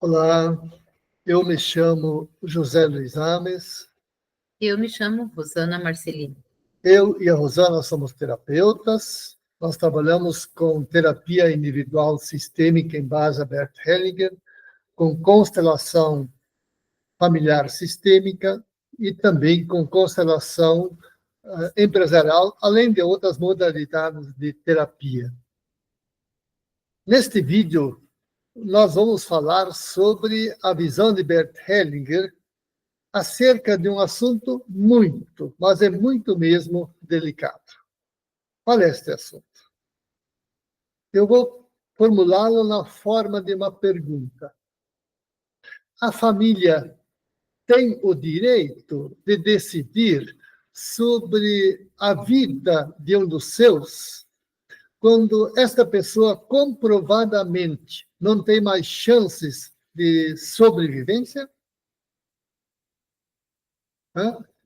Olá, eu me chamo José Luiz Ames. Eu me chamo Rosana Marcelino. Eu e a Rosana somos terapeutas. Nós trabalhamos com terapia individual sistêmica em base a Bert Hellinger, com constelação familiar sistêmica e também com constelação empresarial, além de outras modalidades de terapia. Neste vídeo, nós vamos falar sobre a visão de Bert Hellinger acerca de um assunto muito, mas é muito mesmo delicado. Qual é este assunto? Eu vou formulá-lo na forma de uma pergunta. A família tem o direito de decidir sobre a vida de um dos seus, quando esta pessoa comprovadamente não tem mais chances de sobrevivência?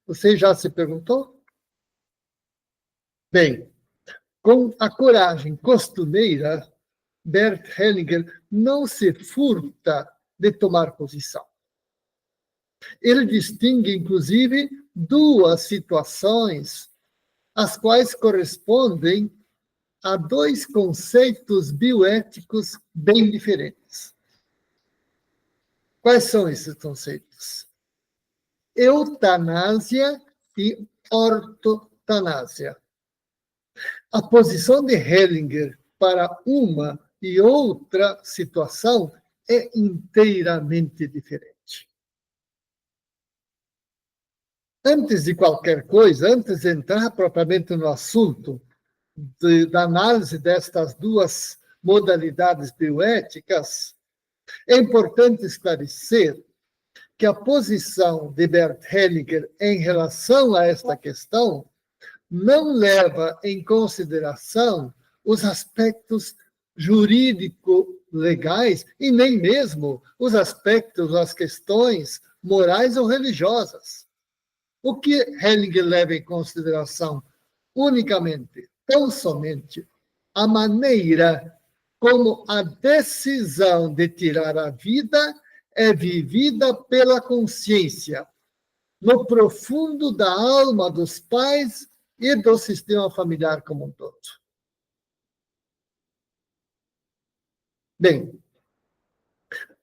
Você já se perguntou? Bem, com a coragem costumeira, Bert Hellinger não se furta de tomar posição. Ele distingue, inclusive, duas situações, as quais correspondem a dois conceitos bioéticos bem diferentes. Quais são esses conceitos? Eutanásia e ortotanásia. A posição de Hellinger para uma e outra situação é inteiramente diferente. Antes de qualquer coisa, antes de entrar propriamente no assunto da análise destas duas modalidades bioéticas, é importante esclarecer que a posição de Bert Hellinger em relação a esta questão não leva em consideração os aspectos jurídico-legais e nem mesmo os aspectos, as questões morais ou religiosas. O que Hellinger leva em consideração unicamente, tão somente, a maneira como a decisão de tirar a vida é vivida pela consciência, no profundo da alma dos pais e do sistema familiar como um todo. Bem,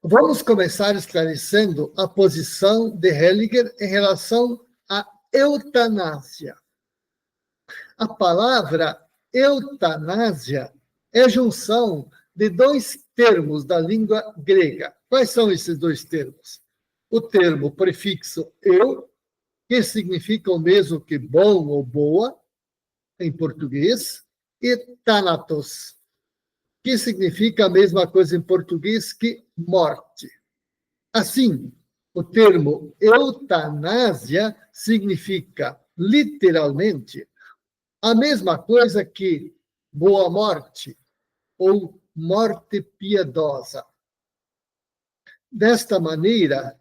vamos começar esclarecendo a posição de Hellinger em relação à eutanásia. A palavra eutanásia é junção de dois termos da língua grega. Quais são esses dois termos? O termo prefixo eu, que significa o mesmo que bom ou boa, em português, e thanatos, que significa a mesma coisa em português que morte. Assim, o termo eutanásia significa, literalmente, a mesma coisa que boa morte ou morte piedosa. Desta maneira,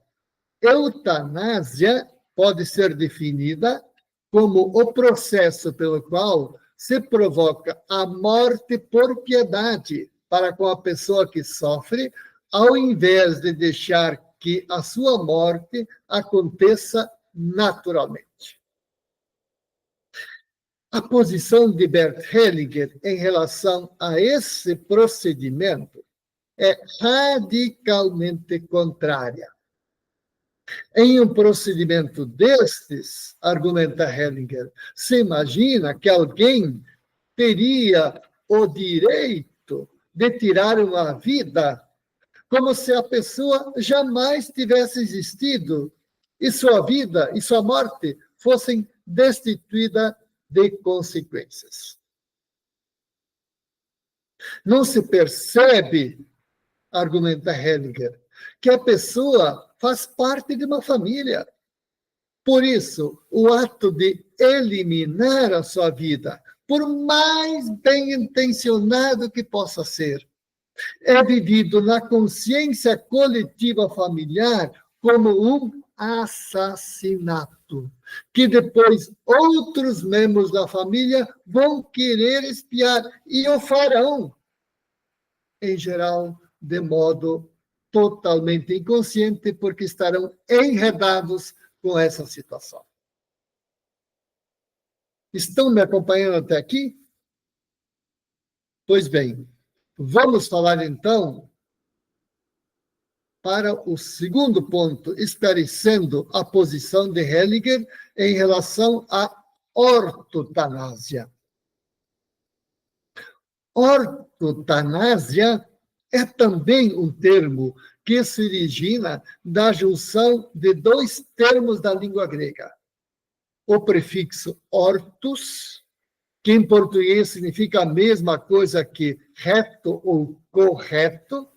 eutanásia pode ser definida como o processo pelo qual se provoca a morte por piedade para com a pessoa que sofre, ao invés de deixar que a sua morte aconteça naturalmente. A posição de Bert Hellinger em relação a esse procedimento é radicalmente contrária. Em um procedimento destes, argumenta Hellinger, se imagina que alguém teria o direito de tirar uma vida como se a pessoa jamais tivesse existido e sua vida e sua morte fossem destituídas de consequências. Não se percebe, argumenta Hellinger, que a pessoa faz parte de uma família. Por isso, o ato de eliminar a sua vida, por mais bem intencionado que possa ser, é vivido na consciência coletiva familiar como um assassinato, que depois outros membros da família vão querer espiar, e o farão, em geral, de modo totalmente inconsciente, porque estarão enredados com essa situação. Estão me acompanhando até aqui? Pois bem, vamos falar então para o segundo ponto, esclarecendo a posição de Hellinger em relação à ortotanásia. Ortotanásia é também um termo que se origina da junção de dois termos da língua grega. O prefixo ortos, que em português significa a mesma coisa que reto ou correto,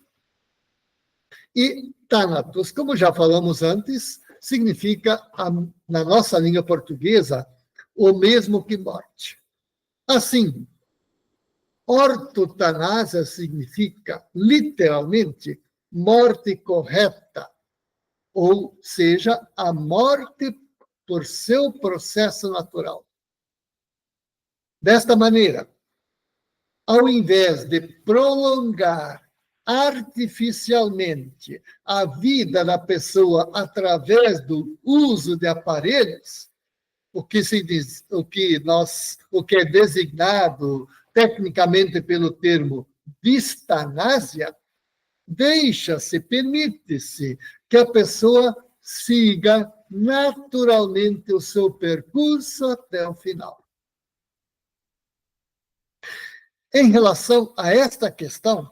e thanatos, como já falamos antes, significa, na nossa língua portuguesa, o mesmo que morte. Assim, ortotanásia significa, literalmente, morte correta, ou seja, a morte por seu processo natural. Desta maneira, ao invés de prolongar artificialmente a vida da pessoa através do uso de aparelhos, o que é designado tecnicamente pelo termo distanásia, permite-se que a pessoa siga naturalmente o seu percurso até o final. Em relação a esta questão,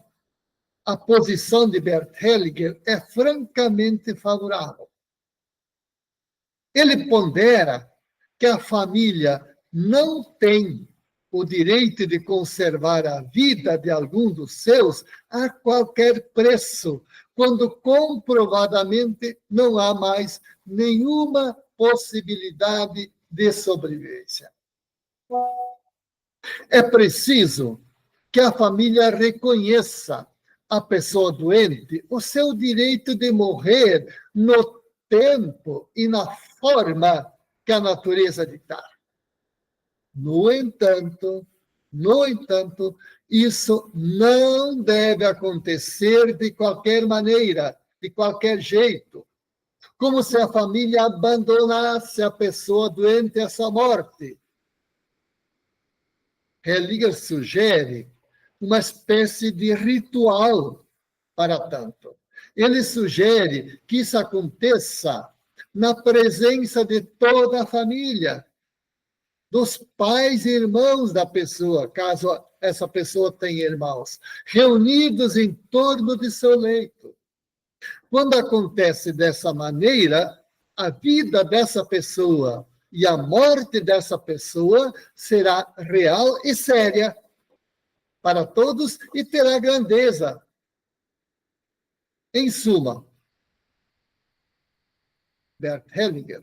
a posição de Bert Hellinger é francamente favorável. Ele pondera que a família não tem o direito de conservar a vida de algum dos seus a qualquer preço, quando comprovadamente não há mais nenhuma possibilidade de sobrevivência. É preciso que a família reconheça a pessoa doente o seu direito de morrer no tempo e na forma que a natureza ditar. No entanto, isso não deve acontecer de qualquer maneira, de qualquer jeito, como se a família abandonasse a pessoa doente à sua morte. Hellinger sugere uma espécie de ritual para tanto. Ele sugere que isso aconteça na presença de toda a família, dos pais e irmãos da pessoa, caso essa pessoa tenha irmãos, reunidos em torno de seu leito. Quando acontece dessa maneira, a vida dessa pessoa e a morte dessa pessoa será real e séria para todos e terá grandeza. Em suma, Bert Hellinger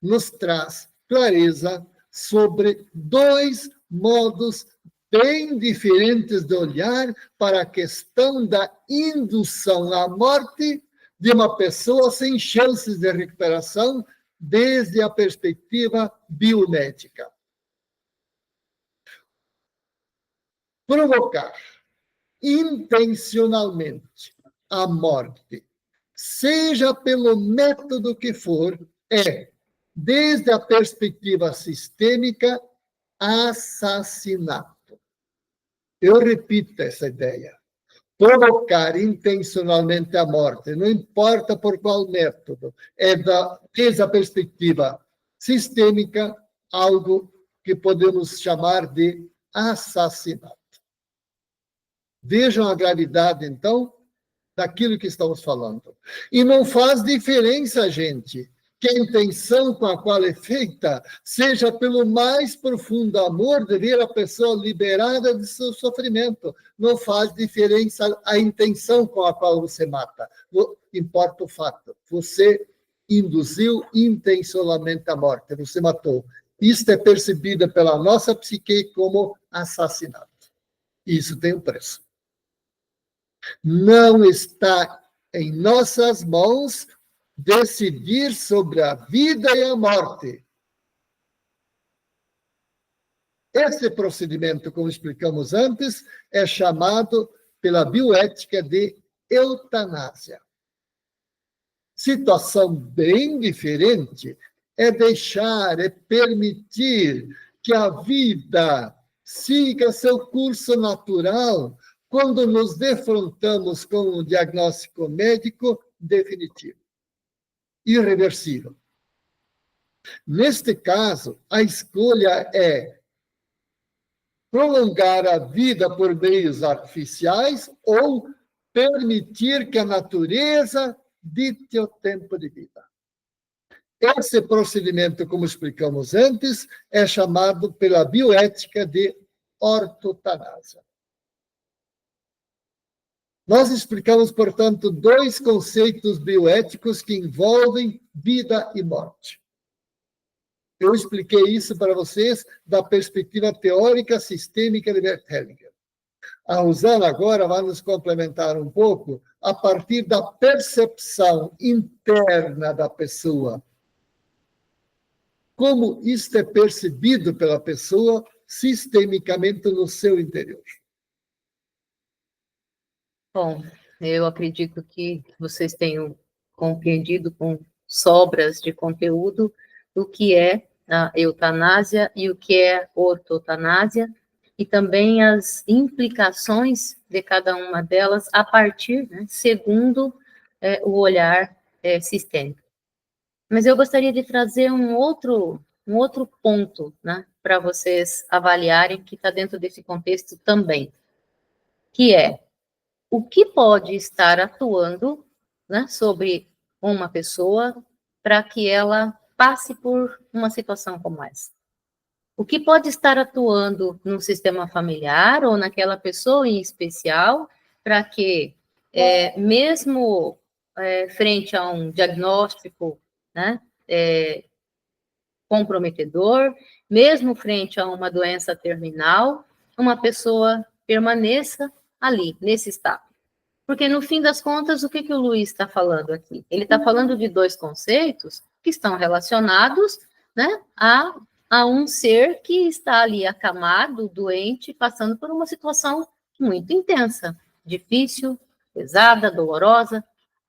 nos traz clareza sobre dois modos bem diferentes de olhar para a questão da indução à morte de uma pessoa sem chances de recuperação desde a perspectiva biomédica. Provocar intencionalmente a morte, seja pelo método que for, é, desde a perspectiva sistêmica, assassinato. Eu repito essa ideia. Provocar intencionalmente a morte, não importa por qual método, desde a perspectiva sistêmica, algo que podemos chamar de assassinato. Vejam a gravidade, então, daquilo que estamos falando. E não faz diferença, gente, que a intenção com a qual é feita seja pelo mais profundo amor de ver a pessoa liberada de seu sofrimento. Não faz diferença a intenção com a qual você mata. Importa o fato. Você induziu intencionalmente a morte, você matou. Isto é percebido pela nossa psique como assassinato. Isso tem um preço. Não está em nossas mãos decidir sobre a vida e a morte. Esse procedimento, como explicamos antes, é chamado pela bioética de eutanásia. Situação bem diferente é deixar, é permitir que a vida siga seu curso natural quando nos defrontamos com um diagnóstico médico definitivo, irreversível. Neste caso, a escolha é prolongar a vida por meios artificiais ou permitir que a natureza dite o tempo de vida. Esse procedimento, como explicamos antes, é chamado pela bioética de ortotanásia. Nós explicamos, portanto, dois conceitos bioéticos que envolvem vida e morte. Eu expliquei isso para vocês da perspectiva teórica sistêmica de Bert Hellinger. A Rosana agora vai nos complementar um pouco a partir da percepção interna da pessoa. Como isto é percebido pela pessoa sistemicamente no seu interior. Bom, eu acredito que vocês tenham compreendido com sobras de conteúdo o que é a eutanásia e o que é ortotanásia, e também as implicações de cada uma delas a partir, né, segundo o olhar sistêmico. Mas eu gostaria de trazer um outro ponto, né, para vocês avaliarem, que está dentro desse contexto também, que é o que pode estar atuando, né, sobre uma pessoa para que ela passe por uma situação como essa. O que pode estar atuando no sistema familiar ou naquela pessoa em especial para que, mesmo frente a um diagnóstico, né, comprometedor, mesmo frente a uma doença terminal, uma pessoa permaneça ali, nesse estado. Porque, no fim das contas, o que o Luiz está falando aqui? Ele está falando de dois conceitos que estão relacionados, né, a um ser que está ali acamado, doente, passando por uma situação muito intensa, difícil, pesada, dolorosa,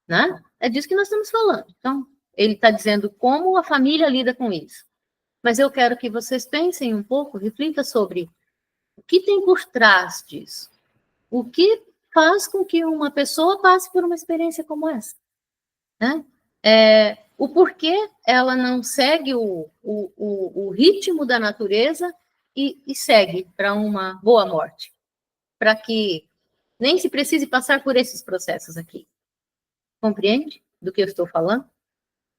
né? É disso que nós estamos falando. Então, ele está dizendo como a família lida com isso. Mas eu quero que vocês pensem um pouco, reflitam sobre o que tem por trás disso. O que faz com que uma pessoa passe por uma experiência como essa, né? O porquê ela não segue o ritmo da natureza e segue para uma boa morte, para que nem se precise passar por esses processos aqui. Compreende do que eu estou falando?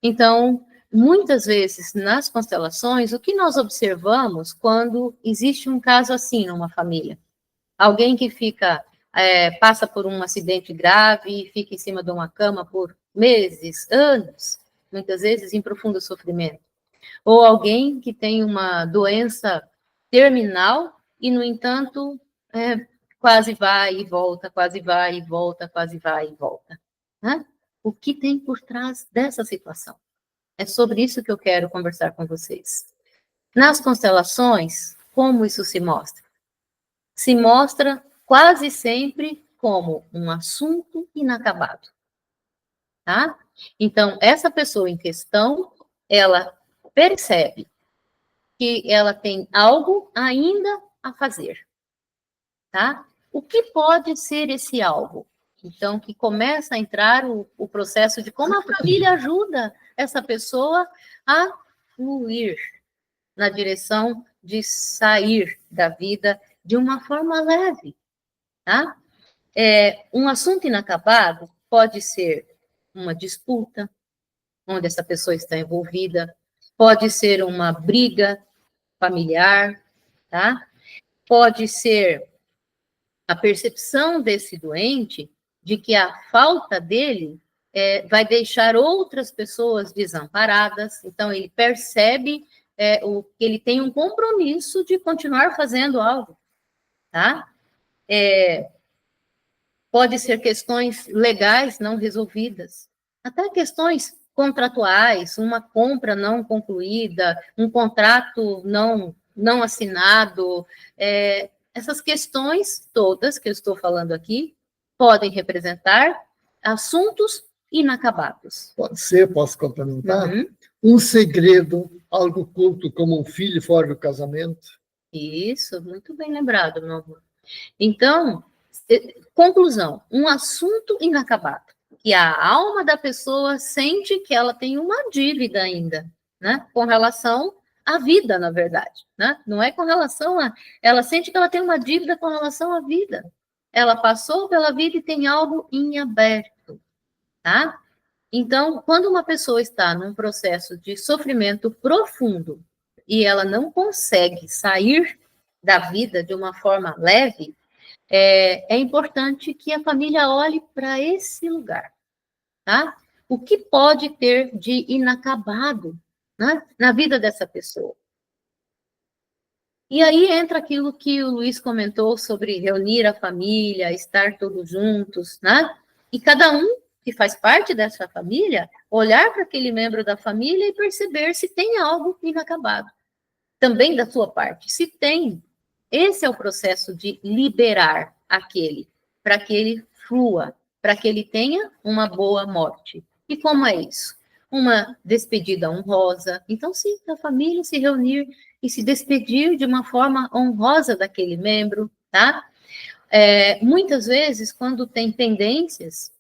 Então, muitas vezes, nas constelações, o que nós observamos quando existe um caso assim numa família? Alguém que passa por um acidente grave e fica em cima de uma cama por meses, anos, muitas vezes em profundo sofrimento. Ou alguém que tem uma doença terminal e, no entanto, quase vai e volta, quase vai e volta, quase vai e volta. Né? O que tem por trás dessa situação? É sobre isso que eu quero conversar com vocês. Nas constelações, como isso se mostra? Se mostra quase sempre como um assunto inacabado, tá? Então, essa pessoa em questão, ela percebe que ela tem algo ainda a fazer, tá? O que pode ser esse algo? Então, que começa a entrar o processo de como a família ajuda essa pessoa a fluir na direção de sair da vida de uma forma leve, tá? Um assunto inacabado pode ser uma disputa, onde essa pessoa está envolvida, pode ser uma briga familiar, tá? Pode ser a percepção desse doente de que a falta dele vai deixar outras pessoas desamparadas, então ele percebe que ele tem um compromisso de continuar fazendo algo, tá? Pode ser questões legais não resolvidas, até questões contratuais, uma compra não concluída, um contrato não assinado, essas questões todas que eu estou falando aqui podem representar assuntos inacabados. Pode ser, posso complementar? Uhum. Um segredo, algo oculto, como um filho fora do casamento. Isso, muito bem lembrado, meu amor. Então, conclusão, um assunto inacabado, que a alma da pessoa sente que ela tem uma dívida ainda, né, com relação à vida, na verdade, né, não é com relação a, ela sente que ela tem uma dívida com relação à vida, ela passou pela vida e tem algo em aberto, tá? Então, quando uma pessoa está num processo de sofrimento profundo e ela não consegue sair da vida de uma forma leve, é importante que a família olhe para esse lugar, tá? O que pode ter de inacabado, né, na vida dessa pessoa? E aí entra aquilo que o Luiz comentou sobre reunir a família, estar todos juntos, né? E cada um que faz parte dessa família, olhar para aquele membro da família e perceber se tem algo inacabado. Também da sua parte, se tem. Esse é o processo de liberar aquele, para que ele flua, para que ele tenha uma boa morte. E como é isso? Uma despedida honrosa. Então, sim, a família se reunir e se despedir de uma forma honrosa daquele membro, tá? Muitas vezes, quando tem pendências,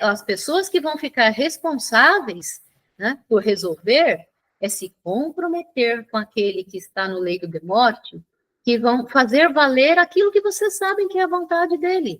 as pessoas que vão ficar responsáveis, né, por resolver, se comprometer com aquele que está no leito de morte, que vão fazer valer aquilo que vocês sabem que é a vontade dele,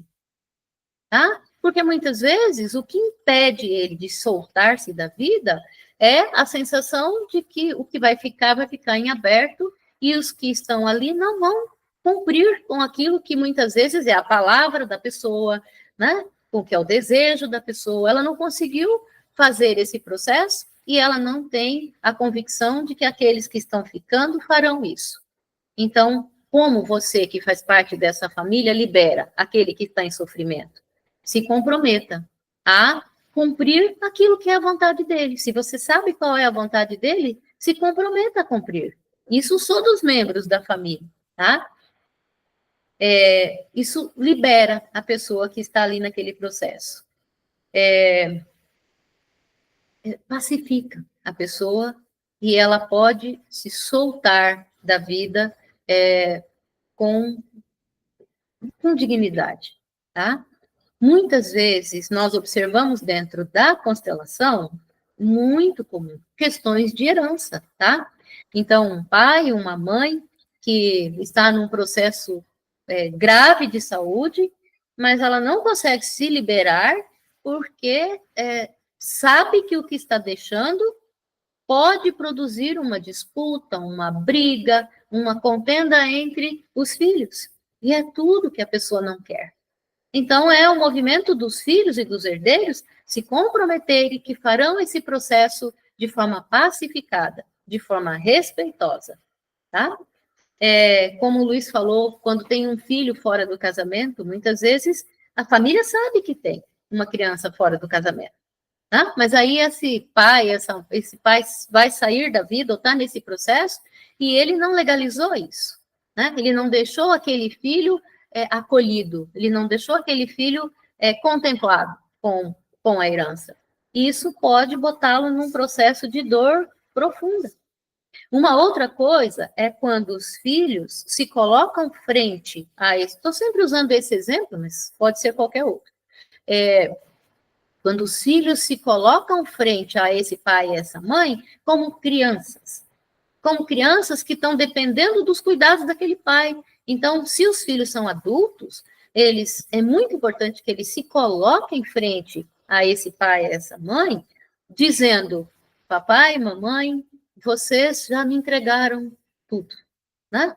tá? Porque muitas vezes o que impede ele de soltar-se da vida é a sensação de que o que vai ficar em aberto e os que estão ali não vão cumprir com aquilo que muitas vezes é a palavra da pessoa, né? Com o que é o desejo da pessoa. Ela não conseguiu fazer esse processo e ela não tem a convicção de que aqueles que estão ficando farão isso. Então, como você que faz parte dessa família libera aquele que está em sofrimento? Se comprometa a cumprir aquilo que é a vontade dele. Se você sabe qual é a vontade dele, se comprometa a cumprir. Isso só dos membros da família, tá? Isso libera a pessoa que está ali naquele processo. Pacifica a pessoa e ela pode se soltar da vida com dignidade, tá? Muitas vezes nós observamos dentro da constelação, muito comum, questões de herança, tá? Então, um pai, uma mãe que está num processo grave de saúde, mas ela não consegue se liberar porque sabe que o que está deixando pode produzir uma disputa, uma briga, uma contenda entre os filhos. E é tudo que a pessoa não quer. Então, é o movimento dos filhos e dos herdeiros se comprometerem que farão esse processo de forma pacificada, de forma respeitosa, tá? Como o Luiz falou, quando tem um filho fora do casamento, muitas vezes a família sabe que tem uma criança fora do casamento, tá? Mas aí esse pai vai sair da vida ou está nesse processo e ele não legalizou isso, né? Ele não deixou aquele filho acolhido, ele não deixou aquele filho contemplado com a herança. Isso pode botá-lo num processo de dor profunda. Uma outra coisa é quando os filhos se colocam frente a esse. Estou sempre usando esse exemplo, mas pode ser qualquer outro. Quando os filhos se colocam frente a esse pai e essa mãe como crianças que estão dependendo dos cuidados daquele pai. Então, se os filhos são adultos, é muito importante que eles se coloquem frente a esse pai, a essa mãe, dizendo: papai, mamãe, vocês já me entregaram tudo, né?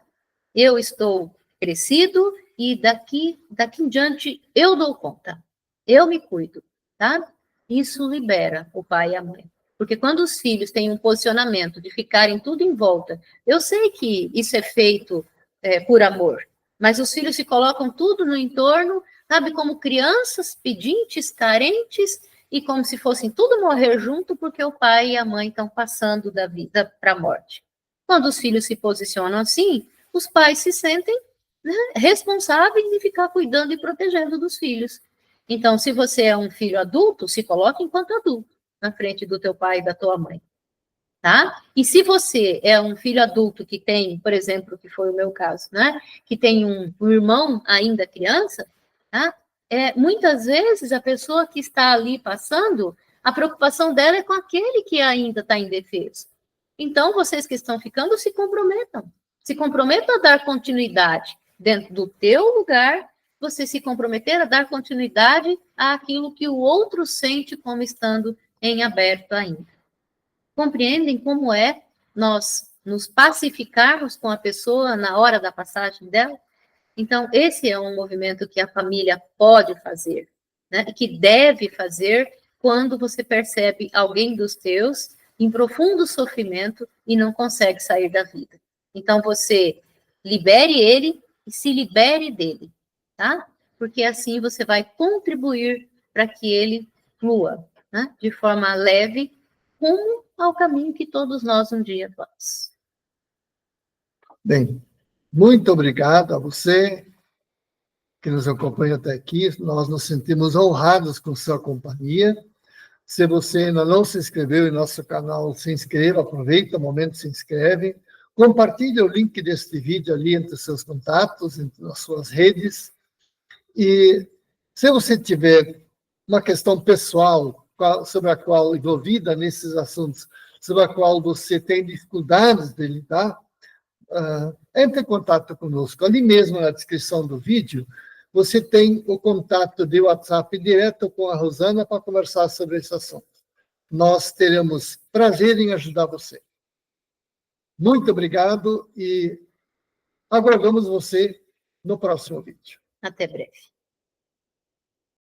Eu estou crescido e daqui em diante eu dou conta, eu me cuido, tá? Isso libera o pai e a mãe. Porque quando os filhos têm um posicionamento de ficarem tudo em volta, eu sei que isso é feito por amor, mas os filhos se colocam tudo no entorno, sabe, como crianças pedintes, carentes, e como se fossem tudo morrer junto, porque o pai e a mãe estão passando da vida para a morte. Quando os filhos se posicionam assim, os pais se sentem, né, responsáveis de ficar cuidando e protegendo dos filhos. Então, se você é um filho adulto, se coloque enquanto adulto, na frente do teu pai e da tua mãe, tá? E se você é um filho adulto que tem, por exemplo, que foi o meu caso, né? Que tem um irmão ainda criança, tá? Muitas vezes a pessoa que está ali passando, a preocupação dela é com aquele que ainda está indefeso. Então, vocês que estão ficando, se comprometam a dar continuidade dentro do teu lugar, você se comprometer a dar continuidade àquilo que o outro sente como estando em aberto ainda. Compreendem como é nós nos pacificarmos com a pessoa na hora da passagem dela? Então, esse é um movimento que a família pode fazer, né? E que deve fazer quando você percebe alguém dos teus em profundo sofrimento e não consegue sair da vida. Então, você libere ele e se libere dele, tá? Porque assim você vai contribuir para que ele flua, né? De forma leve, rumo ao caminho que todos nós um dia vamos. Bem, muito obrigado a você que nos acompanha até aqui. Nós nos sentimos honrados com sua companhia. Se você ainda não se inscreveu em nosso canal, se inscreva, aproveita o momento, se inscreve. Compartilhe o link deste vídeo ali entre os seus contatos, entre as suas redes. E se você tiver uma questão pessoal sobre a qual envolvida nesses assuntos, sobre a qual você tem dificuldades de lidar, entre em contato conosco. Ali mesmo na descrição do vídeo, você tem o contato de WhatsApp direto com a Rosana para conversar sobre esse assunto. Nós teremos prazer em ajudar você. Muito obrigado e aguardamos você no próximo vídeo. Até breve.